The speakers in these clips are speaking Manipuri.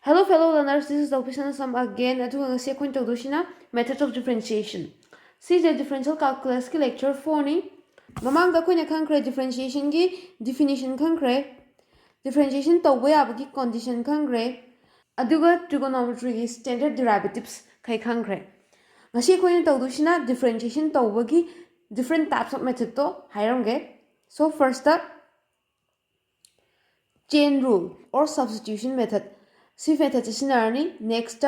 Hello, fellow learners. This is Dr. Sam again. Ngasi akhoi tawdusina methods of differentiation. See the differential calculus ki lecture 4 ni. Mamang da akhoi na khangkre differentiation ki definition khangkre. Differentiation tawba yaba ki condition khangkre. Aduga trigonometry ki standard derivatives khai khangkre. Ngasi akhoi na tawdusina differentiation tawba ki different types of method to hairamge. So first up, chain rule or substitution method. See method is next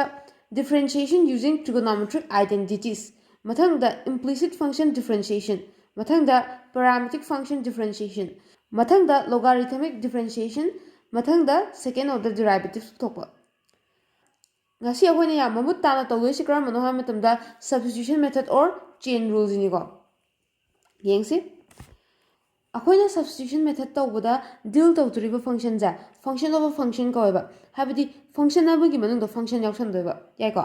differentiation using trigonometric identities. Mathang the implicit function differentiation. Mathang the parametric function differentiation. Mathang the logarithmic differentiation. Mathang the second order derivatives topa. Ngasi akhoi na mamut tana tawdoi sikram mano ha matamda substitution method or chain rules ni ko. Yengsi akhoi substitution method tawbada deal tawdriba function ja function of a function ko ba habidi function abagi manung da function yauksan doiba yai ko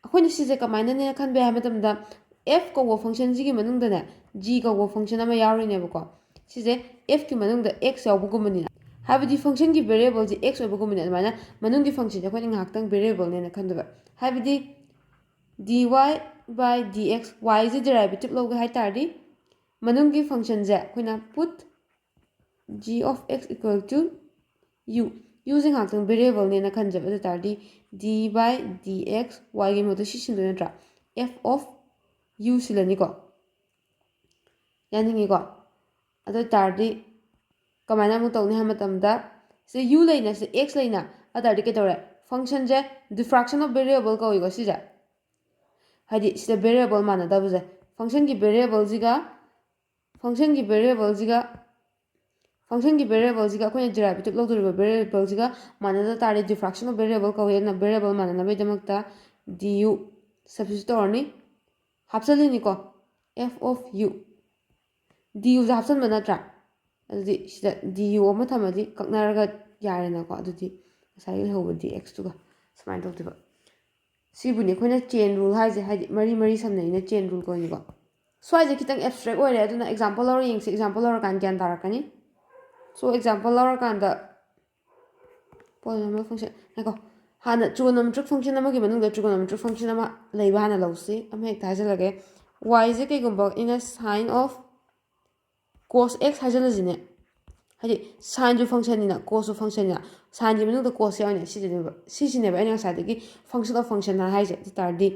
akhoi sise kamaina ne khan be ha matamda f ko function ji gi manung da ne g ko function ama yauri ne ba ko sise f ki manung da x yaw bu gumani habidi function ki variable ji x obu gumani mana manung gi function akhoi ngak tang variable ne khan doba habidi dy by dx y is derivative log hai tardi manung ki function ja akhoi put g of x equal to u using ngak variable ne na khan jaba tardi d by dx y gi modu shishin do natra f of u silani ko yani ngi ko ado tardi kamana mu tawni ha matamda se u leina se x leina atardi ke tawre function je diffraction of variable ko igo sija hadi sida variable mana da buze function ki variable jiga function ki variable jiga akhoi derivative log doriba variable jiga mana da tari diffraction of variable ko na variable mana na bedamakta du substitute orni hapsali ni ko f of u du ja hapsan mana tra adi sida du ama thamadi kaknaraga yare na ko adudi sai hobo dx tu ga smart dog diba sibuni akhoi chain rule haije hadi mari samna ina chain rule ko ni ko swai kitang abstract oire aduna example or yengse example or kan gyan tarakani so example or kan da polynomial function nako hana trigonometric function ama gi manung da trigonometric function ama leiba hana lawsi ama ek hajalage y is ke gumba in a sin of cos x hajalajine hadi sin ju function ni na cos ju function ni na sin gi manung da cos ya ne sijine ba ina sa de function of function na haije tardi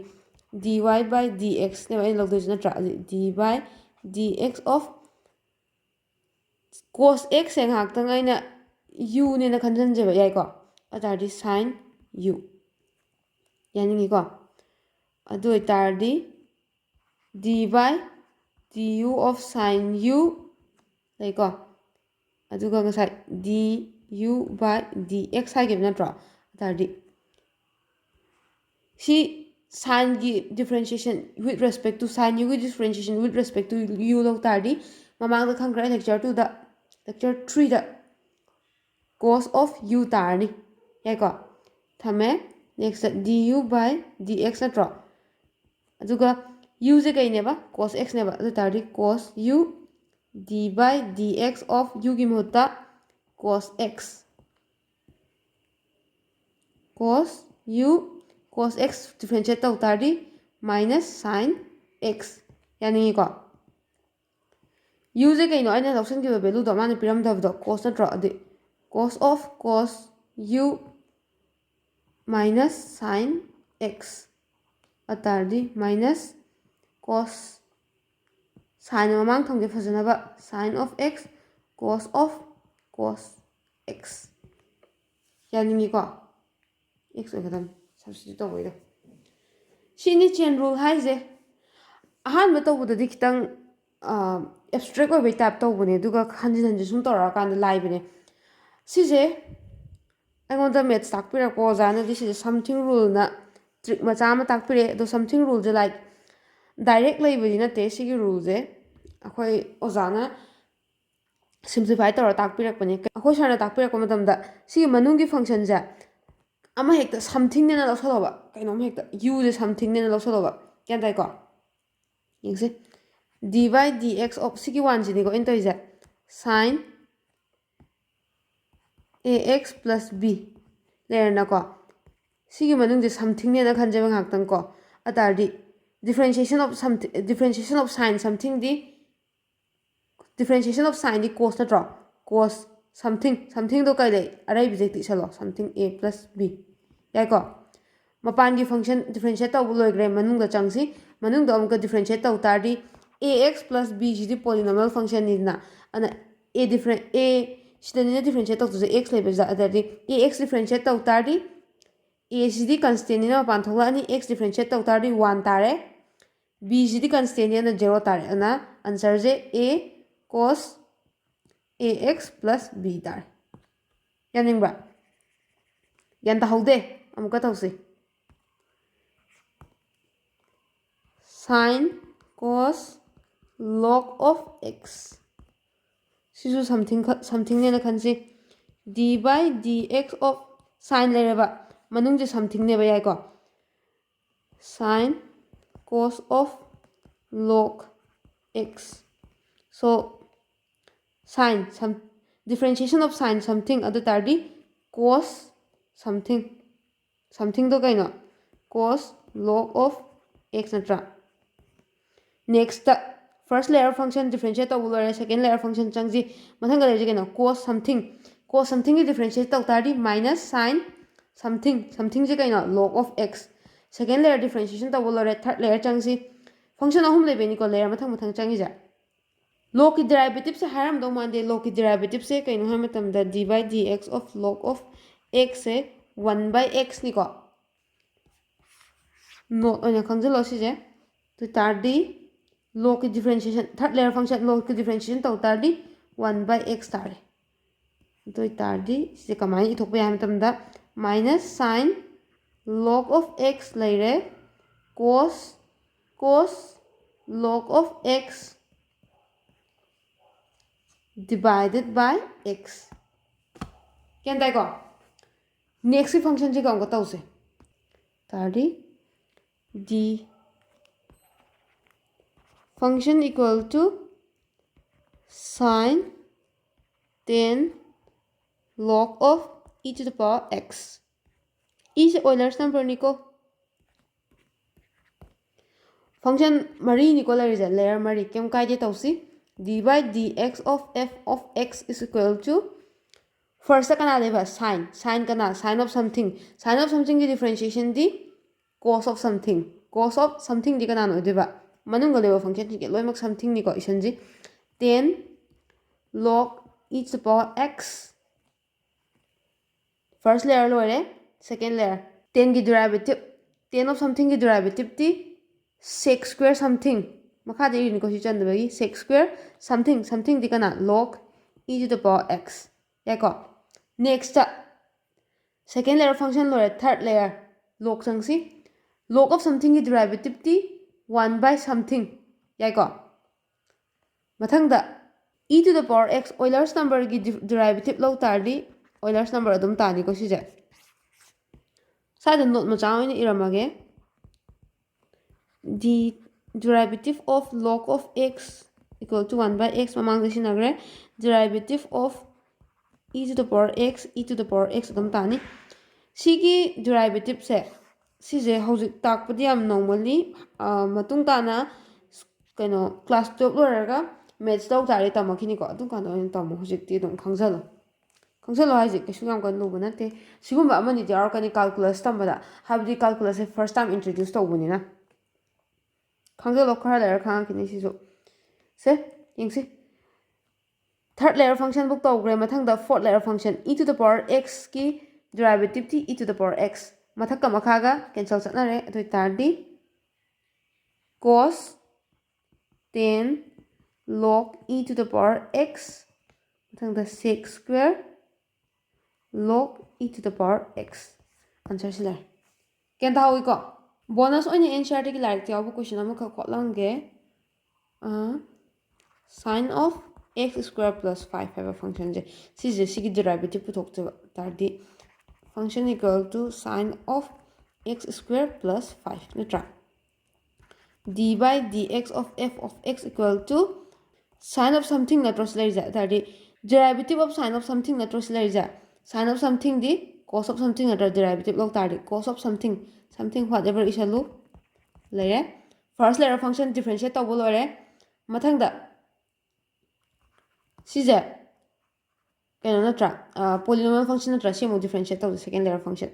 dy by dx ne ba in logdo jina tra d by dx of cos x en hak tang aina u ne na khanjan je ba yai ko atardi sin u yani ngi ko adu tardi d by du of sin u lai ko adu ga ngasai du by dx ha ge na tra atardi si sin की differentiation with respect to sin u की differentiation with respect to u log tardi mamang da khangkra lecture 2 da lecture 3 da cos of u tarni yai ko thame next du by dx na tra aduga u je kai ne ba cos x ne ba adu tardi cos u d by dx of u gi mohutta cos x cos u cos x differentiate tau tardi minus sin x yani ko u je kai no aina lawsan ki value do mane piram da do cos na tra adi cos of cos u minus sin x atardi minus cos sin mamang thongge phajana ba sin of x cos of cos x yani ko x ogadam substitute to boida shini chain rule haije ahan ba to budadi kitang abstract oi bai tap to bune duga khanjin sum tora kan lai bune sije angon da maths tak pira ko jana this is something rule na trick macha ma tak pire do something rule je like direct lai budi na te sigi rule je akhoi ojana simplify tora tak pirak bane akhoi sarna tak pirak ko matam da sigi manung gi function ja ama hekta something ne na lawsaloba kainom hekta u je something ne na lawsaloba kyan dai ko yengse dy dx of sigi 1 jini ko into is sin ax plus b there na ko Sigi manung de something ne na khanjeba ngaktan ko atardi differentiation of something differentiation of sign something di differentiation of sign di cos na draw cos something do kai le arai bi ti salo something a plus b yai ko mapan gi function differentiate taw loi gre manung da changsi manung da amka differentiate taw tardi ax plus b ji di polynomial function ni na ana a different a sidani differentiate taw to x le ba atardi ax differentiate taw tardi a ji di constant ni na mapan thola ani x differentiate taw tardi 1 tare b ji di constant ni na 0 tare ana answer je a cos ax plus b tare yaningba yanta haude amuka tawsi sin cos log of x sisu something ne na khansi d by dx of sin lereba manung je something ne ba yai ko sin cos of log x so sin some differentiation of sin something adu tardi cos something do kaino cos log of x natra next first layer function differentiate taw lore second layer function changji mathang ga leje kaino cos something ki differentiate taw tardi minus sin something je kaino log of x second layer differentiation taw lore third layer changji function ahum lebe ni ko layer mathang changi ja log की derivative से हारम दो मान दे log की derivative से कहीं ना हमें तम the d by dx of log of x से 1 by x निको नोट अन्य कंजल लॉसी जे तो तार दी log की differentiation third layer function log की differentiation तो तार दी 1 by x तार तो तार दी इसे कमाई इथों पे हमें तम the minus sin log of x ले रहे cos log of x divided by x क्या देखो next function जी कौन करता उसे तारी d function equal to sin 10 log of e to the power x e से Euler's number निको function मरी निको layer मरी क्यों काय जे तौसी d by dx of f of x is equal to first kana leba sin kana sin of something ki differentiation di cos of something di kana no deba manung ga leba function ki loi mak something ni ko isan ji 10 log e to the power x first layer lore second layer 10 ki derivative 10 of something ki derivative di sec square something makha de rin ko si chan de sec square something di kana log e to the power x ya ko next second layer function lore third layer log sangsi log of something ki derivative di 1 by something ya ko mathang da e to the power x Euler's number ki derivative lo tardi Euler's number adum tani ko si je sa de note ma chaw ni iramage the derivative of log of x equal to 1 by x mamang de sinagre derivative of e to the power x adum tani sigi derivative se sije hojik takpadi am normally matung tana kaino class 12 loraga maths taw tare tamakhini ko adum kan oin tamu hojik ti dum khangzalo haji kesu yam kan lubu nate sigumba amani jar kani calculus tambada habdi calculus se first time introduce tawbuni na khangzalo khara layer khang kini sisu se yingsi third layer function book tawgre mathang da fourth layer function e to the power x ki derivative ti e to the power x mathak ka makha ga cancel satna re atoi tardi cos 10 log e to the power x mathang da sec square log e to the power x answer sila ken ta hoy ko bonus oni answer ki like tiaw question amaka khotlange sin of x square plus 5 have a function je sigi derivative puthok tardi function equal to sin of x square plus 5 netra d by dx of f of x equal to sin of something na translate ja tardi derivative of sin of something na translate ja sin of something di cos of something nꯠꯇ꯭ꯔ derivative ꯂꯧ ꯇꯥꯔꯗꯤ cos of something whatever ꯏꯁꯜꯂꯨ ꯂꯩꯔꯦ first layer function differentiate ꯇꯧꯕ ꯂꯣꯏꯔꯦ ꯃꯊꯪꯗ ꯁꯤꯁꯦ ꯀꯩꯅꯣ ꯅꯠꯇ꯭ꯔꯥ polynomial function ꯅꯠꯇ꯭ꯔꯥ ꯁꯤꯃꯨꯛ differentiate ꯇꯧꯁꯦ second layer function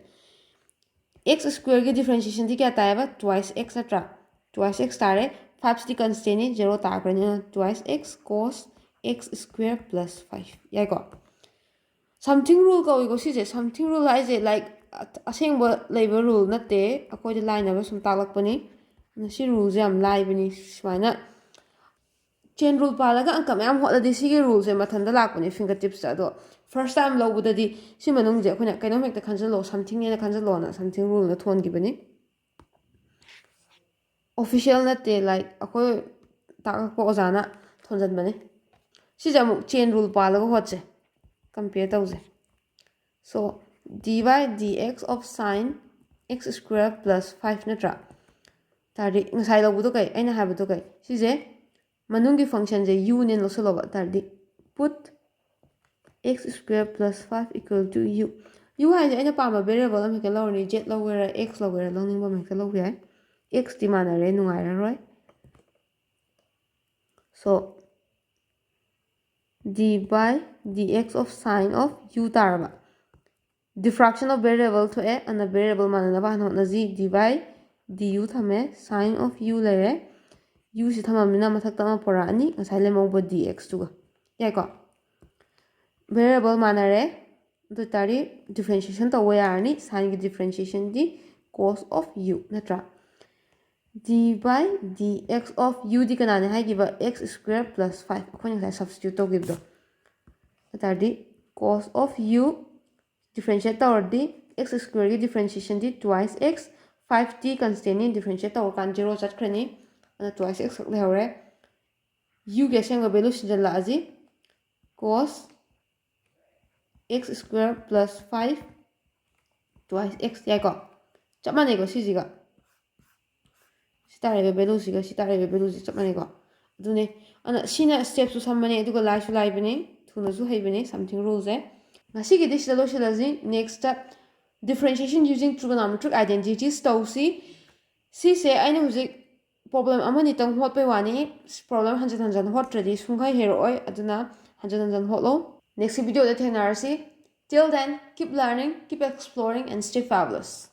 x square ꯒꯤ differentiation ꯗꯤ ꯀꯌꯥ ꯇꯥꯏꯌꯦꯕ twice x ꯅꯠꯇ꯭ꯔꯥ twice x ꯇꯥꯔꯦ 5 ꯁꯤꯗꯤ constant ꯅꯤ 0 ꯇꯥꯈ꯭ꯔꯅꯤꯅ twice x cos x square plus 5 ꯌꯥꯏꯀꯣ something rule ꯀꯧꯏꯀꯣ ꯁꯤꯁꯦ something rule ꯍꯥꯏꯁꯦ like ꯑꯁꯦꯡꯕ ꯂꯩꯕ rule ꯅꯠꯇꯦ ꯑꯩꯈꯣꯏꯗ ꯂꯥꯏꯅꯕ ꯁꯨꯝ ꯇꯥꯛꯂꯛꯄꯅꯤ ꯁꯤ ꯔꯨꯜꯁꯦ ꯌꯥꯝ ꯂꯥꯏꯕꯅꯤ ꯁꯨꯃꯥꯏꯅ ꯆꯦꯟ ꯔꯨꯜ ꯄꯥꯜꯂꯒ ꯑꯪꯀ ꯃꯌꯥꯝ ꯍꯣꯠꯂꯗꯤ ꯁꯤꯒꯤ ꯔꯨꯜꯁꯦ ꯃꯊꯟꯇ ꯂꯥꯛꯄꯅꯦ ꯐꯤꯡꯒꯔ ꯇꯤꯞꯁꯇ ꯑꯗꯣ ꯐꯥꯔꯁ ꯇꯥꯏꯝ ꯂꯧꯕꯗꯗꯤ ꯁꯤ ꯃꯅꯨꯡꯁꯦ ꯑꯩꯈꯣꯏꯅ ꯀꯩꯅꯣꯝ ꯍꯦꯛꯇ ꯈꯟꯖꯜꯂꯣ ꯁꯝꯊꯤꯡꯅꯦꯅ ꯈꯟꯖꯜꯂꯣꯅ ꯁꯝꯊꯤꯡ ꯔꯨꯜꯅ ꯊꯣꯟꯈꯤꯕꯅꯤ ꯑꯣꯐꯤꯁꯤꯌꯦꯜ ꯅꯠꯇꯦ ꯂꯥꯏꯛ ꯑꯩꯈꯣꯏ ꯇꯥꯛꯂꯛꯄ ꯑꯣꯖꯥꯅ ꯊꯣꯟꯖꯟꯕꯅꯤ ꯁꯤꯁꯦ ꯑꯃꯨꯛ ꯆꯦꯟ ꯔꯨꯜ ꯄꯥꯜꯂꯒ ꯍꯣꯠꯁꯦ ꯀꯝꯄꯤꯌꯔ ꯇꯧꯁꯦ ꯁꯣ dy dx of sin x square plus 5 ꯅꯠꯇ꯭ꯔꯥ ꯇꯥꯔꯗꯤ ꯉꯁꯥꯏ ꯂꯧꯕꯗꯣ ꯀꯩ ꯑꯩꯅ ꯍꯥꯏꯕꯗꯣ ꯀꯩ ꯁꯤꯁꯦ ꯃꯅꯨꯡꯒꯤ ꯐꯪꯁꯟꯁꯦ ꯌꯨꯅꯦꯅ ꯂꯧꯁꯜꯂꯣꯕ ꯇꯥꯔꯗꯤ put x square plus 5 equal to u ꯍꯥꯏꯁꯦ ꯑꯩꯅ ꯄꯥꯝꯕ ꯚꯦꯔꯤꯑꯦꯕꯜ ꯑꯃ ꯍꯦꯛꯇ ꯂꯧꯔꯅꯤ z ꯂꯧꯒꯦꯔꯥ x ꯂꯧꯒꯦꯔꯥ ꯂꯧꯅꯤꯡꯕ ꯑꯃ ꯍꯦꯛꯇ ꯂꯧꯕ ꯌꯥꯏ x ꯇꯤ ꯃꯥꯟꯅꯔꯦ ꯅꯨꯡꯉꯥꯏꯔꯔꯣꯏ so dy dx of sin of u ꯇꯥꯔꯕ diffraction of variable ꯊꯣꯛꯑꯦ ꯑꯅ variable ꯃꯥꯟꯅꯅꯕ ꯍꯥꯟꯅ ꯍꯣꯠꯅꯁꯤ dy du ꯊꯝꯃꯦ sin of u ꯂꯩꯔꯦ u ꯁꯤ ꯊꯝꯃꯝꯅꯤꯅ ꯃꯊꯛꯇ ꯑꯃ ꯄꯣꯔꯛꯑꯅꯤ ꯉꯁꯥꯏ ꯂꯦꯝꯍꯧꯕ dx ꯇꯨꯒ ꯌꯥꯏꯀꯣ variable ꯃꯥꯟꯅꯔꯦ ꯑꯗꯨ ꯇꯥꯔꯗꯤ differentiation ꯇꯧꯕ ꯌꯥꯔꯅꯤ sinꯒꯤ differentiation D cos of u ꯅꯠꯇ꯭ꯔꯥ dy dx of u ꯗꯤ ꯀꯅꯥꯅꯦ ꯍꯥꯏꯈꯤꯕ x square plus 5 ꯑꯩꯈꯣꯏꯅ ꯉꯁꯥꯏ substitute ꯇꯧꯈꯤꯕꯗꯣ ꯑꯗꯨ cos of u differentiate ꯇꯧꯔꯗꯤ x square ꯒꯤ differentiation ꯗꯤ twice x 5t constant ని differentiate ꯇꯧꯔꯀꯥꯟꯗ 0 ꯆꯠꯈ꯭ꯔꯅꯤ ꯑꯗꯨꯅ twice x ꯈꯛ ꯂꯩꯍꯧꯔꯦ u ꯒꯤ ꯑꯁꯦꯡꯕ value ꯁꯤꯟꯖꯜꯂꯛꯑꯁꯤ cos x square plus 5 twice x ꯌꯥꯏꯀꯣ ꯆꯞ ꯃꯥꯟꯅꯩꯀꯣ ꯁꯤꯁꯤꯒ ꯁꯤ ꯇꯥꯔꯤꯕ ꯚꯦꯂꯨꯁꯤꯒ ꯁꯤ ꯇꯥꯔꯤꯕ ꯚꯦꯂꯨꯁꯤ ꯆꯞ ꯃꯥꯟꯅꯩꯀꯣ ꯑꯗꯨꯅꯦ ꯑꯗꯨꯅ ꯁꯤꯅ ꯁ꯭ꯇꯦꯞꯁꯨ ꯁꯝꯕꯅꯦ ꯑꯗꯨꯒ ꯂꯥꯏꯁꯨ ꯂꯥꯏꯕꯅꯦ ꯊꯨꯅꯁꯨ ꯍꯩꯕꯅꯦ ꯁꯝꯊꯤꯡ ꯔꯨꯜꯁꯦ ꯉꯁꯤꯒꯤꯗꯤ ꯁꯤꯗ ꯂꯣꯏꯁꯤꯜꯂꯁꯤ next differentiation using trigonometric identities ꯇꯧꯁꯤ ꯁꯤꯁꯦ ꯑꯩꯅ ꯍꯧꯖꯤꯛ ꯄ꯭ꯔꯣꯕ꯭ꯂꯦꯝ ꯑꯃꯅꯤꯇꯪ ꯍꯣꯠꯄꯩ ꯋꯥꯅꯤ ꯄ꯭ꯔꯣꯕ꯭ꯂꯦꯝ ꯍꯟꯖꯤꯟ ꯍꯟꯖꯤꯟ ꯍꯣꯠꯇ꯭ꯔꯗꯤ ꯁꯨꯡꯍꯩ ꯍꯩꯔꯛꯑꯣꯏ ꯑꯗꯨꯅ ꯍꯟꯖꯤꯟ ꯍꯟꯖꯤꯟ ꯍꯣꯠꯂꯣ next ꯚꯤꯗꯤꯑꯣꯗ ꯊꯦꯡꯅꯔꯁꯤ till then keep learning keep exploring and stay fabulous